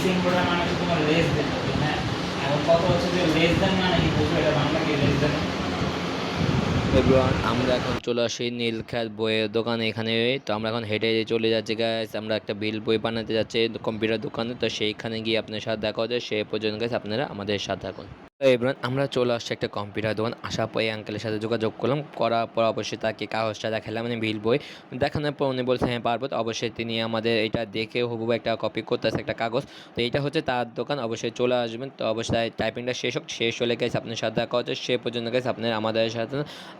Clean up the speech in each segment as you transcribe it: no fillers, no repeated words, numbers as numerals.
সিম্বলটা মানে হচ্ছে তোমার লেস দেন, হ্যাঁ। এখন কত হচ্ছে যে লেস দেন মানে কি বুঝবে, এটা বাংলা কি লেস দেন। এভরিওয়ান, আমরা এখন চলে আসি নীলক্ষেত বইয়ের দোকানে। এখানে তো আমরা এখন হেঁটে চলে যাচ্ছি গাইস, আমরা একটা বিল বই বানাতে যাচ্ছি কম্পিউটার দোকানে। তো সেইখানে গিয়ে আপনার সাথে দেখা হচ্ছে, সেই পর্যন্ত গাইস আপনারা আমাদের সাথে থাকুন। তো এভরিওয়ান, আমরা চলে আসছি একটা কম্পিউটার দোকান। আসার পরে আঙ্কেলের সাথে যোগাযোগ করলাম, করার পর অবশ্যই তাকে কাগজটা দেখালাম, মানে বিল বই দেখানোর পর উনি বলছে হ্যাঁ পারবো। তো অবশ্যই তিনি আমাদের এটা দেখে হুবহু একটা কপি করতেছে একটা কাগজ। তো এইটা হচ্ছে তার দোকান, অবশ্যই চলে আসবেন। তো অবশ্যই টাইপিংটা শেষ হলে গাইস আপনার সাথে দেখা হচ্ছে, সে পর্যন্ত গাইস আপনারা আমাদের সাথে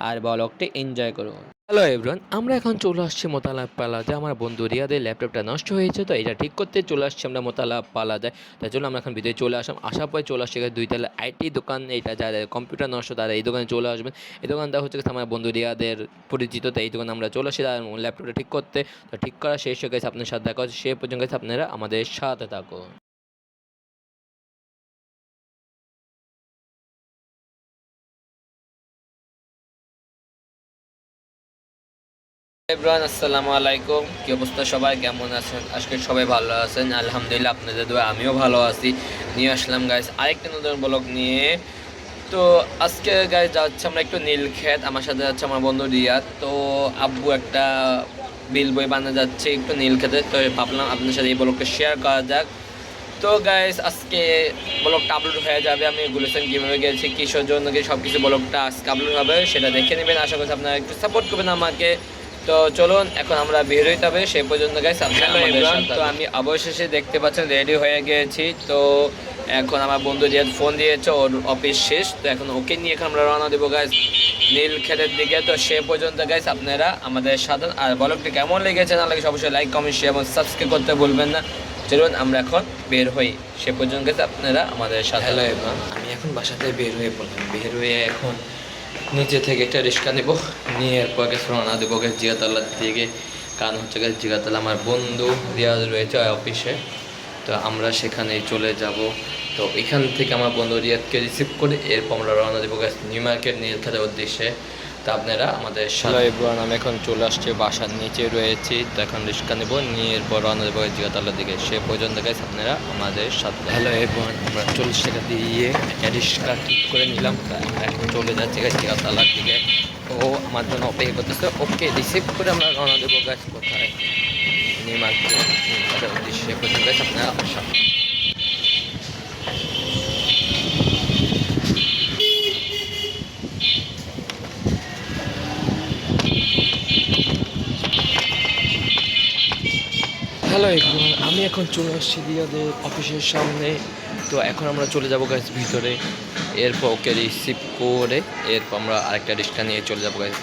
আর ব্লগটি এনজয় করুন। হ্যালো এভরিওয়ান, আমরা এখন চলে আসছি মোতালা প্লাজায়। আমার বন্ধু রিয়াদের ল্যাপটপটা নষ্ট হয়েছে, তো এটা ঠিক করতে চলে আসছি আমরা মোতালা প্লাজায়। তাই জন্য আমরা এখন ভিতরে চলে আসলাম। আসার পরে চলে আসছি দুই তলা আইটি দোকান। এটা যাদের কম্পিউটার নষ্ট তারা এই দোকানে চলে আসবেন। এই দোকানটা হচ্ছে আমার বন্ধু রিয়াদের পরিচিত। তো এই দোকানে আমরা চলে আসছি তার ল্যাপটপটা ঠিক করতে। তো ঠিক করা শেষ হয়ে গেছে, আপনার সাথে দেখা হচ্ছে, সে পর্যন্ত গেছে আপনারা আমাদের সাথে থাকুন। এভরিওয়ান, আসসালামু আলাইকুম। কি অবস্থা সবাই, কেমন আছেন? আজকে সবাই ভালো আছেন আলহামদুলিল্লাহ, আপনাদের দোয়া আমিও ভালো আছি। নিয়ে আসলাম গাইস আরেকটা নতুন ব্লগ নিয়ে। তো আজকে গাইস যাচ্ছে আমরা একটু নীলক্ষেত, আমার সাথে যাচ্ছে আমার বন্ধু রিয়াদ। তো আব্বু একটা বিল বই বানাতে যাচ্ছে একটু নীলক্ষেতে, তো ভাবলাম আপনার সাথে এই ব্লগটা শেয়ার করা যাক। তো গাইস আজকে ব্লগটা আপলোড হয়ে যাবে, আমি গুলেছেন কীভাবে গেছি কিসের জন্য গিয়ে সব কিছু ব্লগটা আজকে আপলোড হবে, সেটা দেখে নেবেন। আশা করছি আপনারা একটু সাপোর্ট করবেন আমাকে। তো চলুন এখন আমরা বের হইতে হবে, সেই পর্যন্ত গাইস আপনারা আমাদের সাথে। তো আমি অবশেষে দেখতে পাচ্ছেন রেডি হয়ে গিয়েছি। তো এখন আমার বন্ধু রিয়াদ ফোন দিয়েছে, ওর অফিস শেষ। তো এখন ওকে নিয়ে এখন আমরা রওনা দেবো গাইস নীলক্ষেতের দিকে। তো সে পর্যন্ত গাইস আপনারা আমাদের সাথে। আর ব্লগটি কেমন লেগেছে না লেগেছে অবশ্যই লাইক কমেন্ট শেয়ার এবং সাবস্ক্রাইব করতে ভুলবেন না। চলুন আমরা এখন বের হই, সে পর্যন্ত আপনারা আমাদের সাথে। হ্যালো এভরিওয়ান, আমি এখন বাসা থেকে বের হয়ে পড়লাম। বের হয়ে এখন নিচে থেকে একটা রিক্সা নেব, নিয়ে এরপর গেছে রওনা দেবো গেছে জিগাতলার দিকে। কারণ হচ্ছে গেছে জিগাতলা আমার বন্ধু রিয়াজ রয়েছে অফিসে, তো আমরা সেখানে চলে যাব। তো এখান থেকে আমার বন্ধু রিয়াদকে রিসিভ করে এরপর আমরা রওনা দেবো গেছে নিউ মার্কেট নীলক্ষেতের উদ্দেশ্যে। তো আপনারা আমাদের সাথে। এভরিওয়ান, আমি এখন চলে আসছি, বাসার নিচে রয়েছি। তো এখন রিক্সা নেবো, নিয়ে এরপর রওনা দেবো জিগাতলার দিকে, সে পর্যন্ত গেছে আপনারা আমাদের সাথে। হ্যালো এভরিওয়ান, আমরা 40 টাকা দিয়ে একটা রিক্সা ঠিক করে নিলাম। আমরা এখন চলে যাচ্ছি গাছ জিগাতলার দিকে। ও আমার জন্য অপেক্ষা করতেছে, ওকে রিসিভ করে আমরা রওনা দেবো গাছ কোথায়, নিউ মার্কেট উদ্দেশ্যে পর্যন্ত গেছে আপনারা আমার সাথে। হ্যালো এভরিওয়ান, আমি এখন চলে আসছি রিয়াদের অফিসের সামনে। তো এখন আমরা চলে যাবো গাছ ভিতরে, এরপর ওকে রিসিভ করে এরপর আমরা আরেকটা রিক্সা নিয়ে চলে যাবো গাছ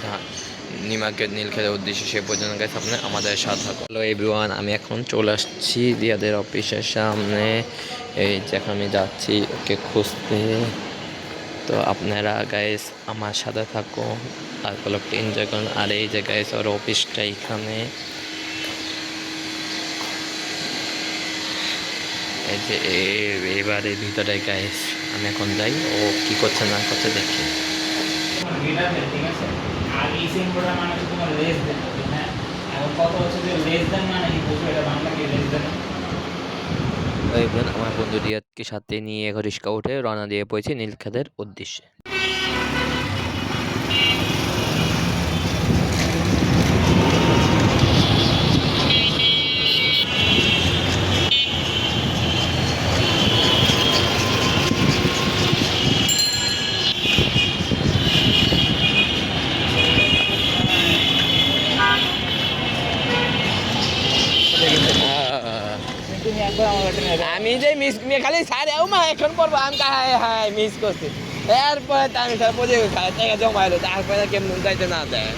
নিউ মার্কেট নীলক্ষেতের উদ্দেশ্যে, সে পর্যন্ত গাছ আপনি আমাদের সাথে থাকুন। হ্যালো এভরিওয়ান, আমি এখন চলে আসছি রিয়াদের অফিসের সামনে। এই যে এখন আমি যাচ্ছি ওকে খুঁজতে। তো আপনারা গাইস আমার সাথে থাকুন আর ব্লগটা এনজয় করুন। আর এই যে গাইস ওর অফিসটা এখানে, এই যে এবারে ভিতরে গাইস আমি এখন যাই, ও কি করছে না করছে দেখি। তোমার গিটার দেন, ঠিক আছে। আর এই সিম্বলটা মানে হচ্ছে তোমার লেস দেন, হ্যাঁ। এখন কত হচ্ছে যে লেস দেন মানে কি বুঝবে, এটা বাংলা কি লেস দেন। আমার বন্ধু রিয়াদকে সাথে নিয়ে এখন রিক্সা উঠে রওনা দিয়ে পড়েছি নীলক্ষেতের উদ্দেশ্যে। তুমি একবার আমার একটা নেবে। আমি যে মিস খালি সারে ও মা এখন পড়বো আমি হাই হাই মিস করছি। এরপরে তো আমি সারা পড়ে টাকা জমা এলো, তারপরে কেমন যাইতে না দেয়।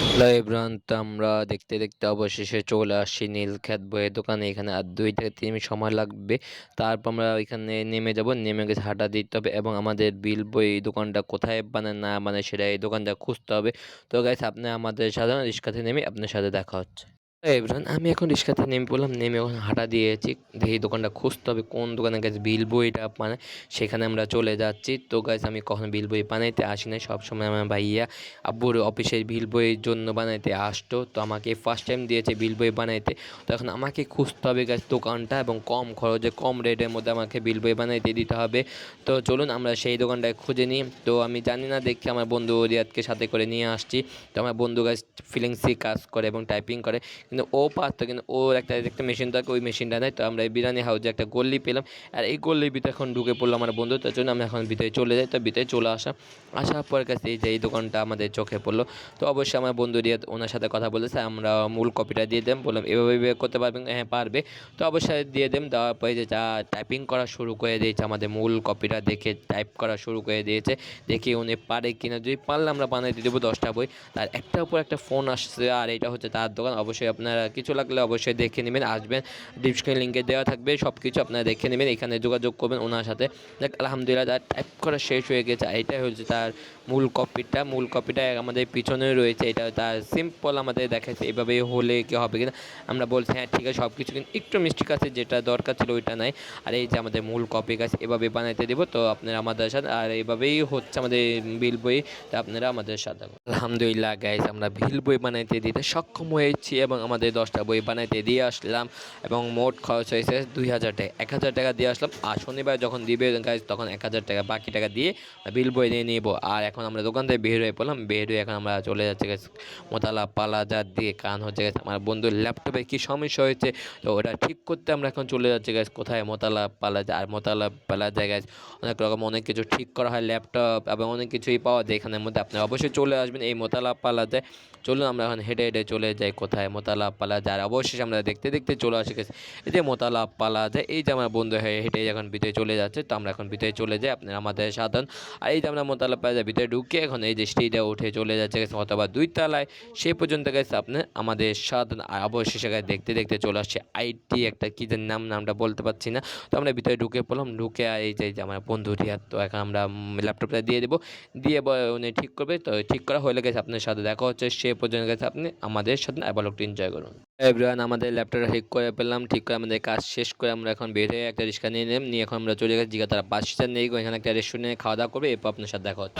হ্যালো এভরিওয়ান, তো আমরা দেখতে দেখতে অবশেষে চলে আসছি নীলক্ষেত বইয়ের দোকানে। এখানে আর 2 থেকে 3 মিনিট সময় লাগবে, তারপর আমরা এখানে নেমে যাব। নেমে গেছে হাঁটা দিতে হবে এবং আমাদের বিল বই দোকানটা কোথায় বানায় না বানায় সেটা এই দোকানটা খুঁজতে হবে। তো গাইস আপনি আমাদের সাধারণ রিক্সাতে নেমে আপনার সাথে দেখা হচ্ছে। এভরিওয়ান, আমি এখন রিক্সাতে নেমে পড়লাম, নেমে এখন হাঁটা দিয়েছি, দেখি দোকানটা খুঁজতে হবে কোন দোকানে গাছ বিল বইটা মানে সেখানে আমরা চলে যাচ্ছি। তো গাছ আমি কখনো বিল বই বানাইতে আসি না, সবসময় আমার ভাইয়া আব্বুর অফিসের বিল বইয়ের জন্য বানাইতে আসতো, তো আমাকে ফার্স্ট টাইম দিয়েছে বিল বই বানাইতে। তো এখন আমাকে খুঁজতে হবে গাছ দোকানটা এবং কম খরচে কম রেটের মধ্যে আমাকে বিল বই বানাইতে দিতে হবে। তো চলুন আমরা সেই দোকানটায় খুঁজে নিই। তো আমি জানি না দেখে আমার বন্ধু রিয়াদকে সাথে করে নিয়ে আসছি। তো আমার বন্ধু গাছ ফিলিংসই কাজ করে এবং টাইপিং করে, কিন্তু ও পারতো, কিন্তু ওর একটা মেশিন থাকে, ওই মেশিনটা নেই। তো আমরা এই বিরিয়ানি হাউসে একটা গল্লি পেলাম, আর এই গল্লির ভিতরে এখন ঢুকে পড়লো আমার বন্ধু, তার জন্য আমি এখন ভিতরে চলে যাই। তো ভিতরে চলে আসার পর কাছে এই যে এই দোকানটা আমাদের চোখে পড়লো। তো অবশ্যই আমার বন্ধু রিয়াদ ওনার সাথে কথা বলেছে, আমরা মূল কপিটা দিয়ে দেন, বললাম এভাবে বের করতে পারবেন, হ্যাঁ পারবে। তো অবশ্যই দিয়ে দেন, দেওয়ার পরে যে যা টাইপিং করা শুরু করে দিয়েছে, আমাদের মূল কপিটা দেখে টাইপ করা শুরু করে দিয়েছে, দেখি উনি পারে কিনা, যদি পারলে আমরা বানিয়ে দিয়ে দেবো 10টা বই। তার একটার উপর একটা ফোন আসছে, আর এটা হচ্ছে তার দোকান। অবশ্যই আপনারা কিছু লাগলে অবশ্যই দেখে নেবেন, আসবেন, ডিসক্রিপশন লিঙ্কে দেওয়া থাকবে, সব কিছু আপনারা দেখে নেবেন, এখানে যোগাযোগ করবেন ওনার সাথে। দেখ আলহামদুলিল্লাহ তার টাইপ করা শেষ হয়ে গেছে, এটাই হচ্ছে তার মূল কপিটা আমাদের পিছনে রয়েছে, এটা তার সিম্পল আমাদের দেখাচ্ছে এভাবে হলে কি হবে কিনা। আমরা বলছি হ্যাঁ ঠিক আছে সব কিছু, কিন্তু একটু মিস্টেক আছে, যেটা দরকার ছিল ওইটা নাই। আর এই যে আমাদের মূল কপি গাছ এভাবে বানাইতে দেবো, তো আপনারা আমাদের সাথে, আর এইভাবেই হচ্ছে আমাদের বিল বই, তো আপনারা আমাদের সাথে। আলহামদুলিল্লাহ গাইস, আমরা বিল বই বানাইতে দিতে সক্ষম হয়েছি এবং আমাদের 10টা বই বানাইতে দিয়ে আসলাম, এবং মোট খরচ হয়েছে 2000 টাকা, 1000 টাকা দিয়ে আসলাম। আর শনিবার যখন দিবে গাইস তখন 1000 টাকা বাকি টাকা দিয়ে বিল বই নিয়ে নিব। আর এখন আমরা দোকান থেকে বের হয়ে পড়লাম, বের হয়ে এখন আমরা চলে যাচ্ছি গাইস মোতালা পালাজার দিয়ে, কারণ হচ্ছে গাইস আমার বন্ধুর ল্যাপটপে কি সমস্যা হয়েছে, তো ওটা ঠিক করতে আমরা এখন চলে যাচ্ছি গাইস কোথায়, মোতালা পালাজা। আর মোতালা পালাজা গাইস অনেক রকম অনেক কিছু ঠিক করা হয়, ল্যাপটপ এবং অনেক কিছুই পাওয়া যায় এখানের মধ্যে, আপনারা অবশ্যই চলে আসবেন এই মোতালা পালাজায়। চলুন আমরা এখন হেঁটে হেঁটে চলে যাই কোথায়, মোতালা পালাজা। আর অবশ্যই আমরা দেখতে দেখতে চলে আসি গেছি এই যে মোতালা পালাজা, এই যে আমার বন্ধু হেঁটে এখন ভিতরে চলে যাচ্ছে। তো আমরা এখন ভিতরে চলে যাই, আপনারা আমাদের সাধারণ। আর এই যে আমরা মোতালা পালাজার ভিতরে ঢুকে এখন এই যে স্টেজে উঠে চলে যাচ্ছে গেছে অথবা 2 তলায়, সেই পর্যন্ত গেছে আপনি আমাদের সাধারণ। আর অবশ্যই সেখানে দেখতে দেখতে চলে আসছে আইটি একটা কী যেন নামটা বলতে পারছি না। তো আমরা ভিতরে ঢুকে পড়লাম, ঢুকে এই যে আমার বন্ধু রিয়াদ, তো এখন আমরা ল্যাপটপটা দিয়ে দেবো, দিয়ে উনি ঠিক করবে। তো ঠিক করা হয়ে গেছে, আপনার সাথে দেখা হচ্ছে সে পর্যন্ত গেছে, আপনি আমাদের সাথে আবার একটু এনজয় করুন। এভরিওয়ান, আমাদের ল্যাপটপটা ঠিক করে পেলাম, ঠিক করে আমাদের কাজ শেষ করে আমরা এখন বের হয়ে একটা রিক্সা নিয়ে নিলাম, নিয়ে এখন আমরা চলে গেছি জিগা তারা বাস স্ট্যান্ড নিয়ে এখানে একটা রেস্টুরেন্টে খাওয়া দাওয়া করবে, এরপর আপনার সাথে দেখা হচ্ছে।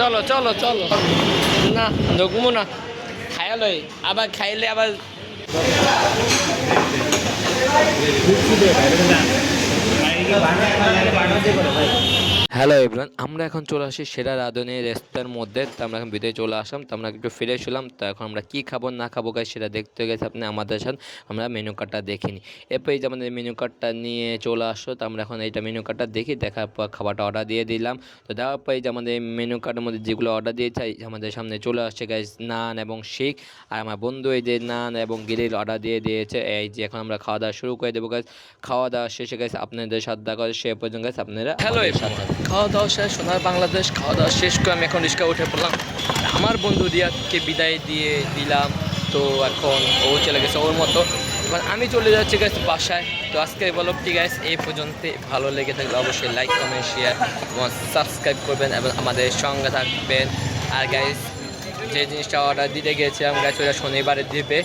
চলো চলো চলো, না ঢুকবো না, খাইয়ালই আবার খাইলে আবার হ্যালো এভরিওয়ান, আমরা এখন চলে আসি সেরা রাঁধুনি রেস্তোরাঁর মধ্যে। তো আমরা এখন ভিতরে চলে আসলাম, তো আমরা একটু ফ্রেশ হলাম। তো এখন আমরা কী খাবো না খাবো গাইস সেটা দেখতে গেছে আপনি আমাদের সাথে, আমরা মেনু কার্ডটা দেখিনি। এরপর এই যে আমাদের মেনু কার্ডটা নিয়ে চলে আসলো, তো আমরা এখন এইটা মেনু কার্ডটা দেখি, দেখার পর খাবারটা অর্ডার দিয়ে দিলাম। তো দেওয়ার পর এই যে আমাদের মেনু কার্ডের মধ্যে যেগুলো অর্ডার দিয়েছে আমাদের সামনে চলে আসছে গাইস নান এবং শেক। আর আমার বন্ধু এই যে নান এবং গ্রিল অর্ডার দিয়ে দিয়েছে। এই যে এখন আমরা খাওয়া দাওয়া শুরু করে দেবো গাইস। খাওয়া দাওয়া শেষে গাইস আপনাদের সাথে দেখা করে সে পর্যন্ত গাইস আপনারা হ্যালো সাথে খাওয়া দাওয়া শেষ, সোনার বাংলাদেশ খাওয়া দাওয়া শেষ করে আমি এখন রিক্সা উঠে পড়লাম। আমার বন্ধু রিয়াদকে বিদায় দিয়ে দিলাম, তো এখন ও চলে গেছে ওর মতো, এবার আমি চলে যাচ্ছি গাইস বাসায়। তো আজকের ব্লগটি গাইস এই পর্যন্ত, ভালো লেগে থাকলে অবশ্যই লাইক কমেন্ট শেয়ার এবং সাবস্ক্রাইব করবেন এবং আমাদের সঙ্গে থাকবেন। আর গাইস যে জিনিসটা অর্ডার দিতে গিয়েছিলাম গাইস ওটা শনিবারে দিবে,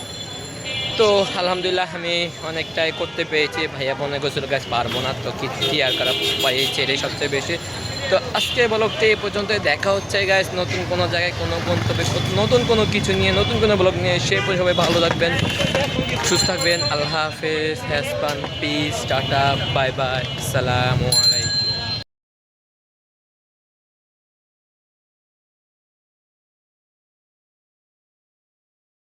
তো আলহামদুলিল্লাহ আমি অনেকটাই করতে পেরেছি। ভাইয়া মনে করছিল গাছ পারবো না, তো কি আর খারাপ পাইছে এটাই সবচেয়ে বেশি। তো আজকে ব্লগটি এই পর্যন্ত, দেখা হচ্ছে গাইস নতুন কোনো জায়গায় কোনো গন্তব্যে নতুন কোনো কিছু নিয়ে নতুন কোনো ব্লগ নিয়ে। সে সবাই ভালো থাকবেন, সুস্থ থাকবেন, আল্লাহ হাফেজ, হ্যাসপান, পিস, টাটা, বাই বাই, আসসালামু আলাইকুম।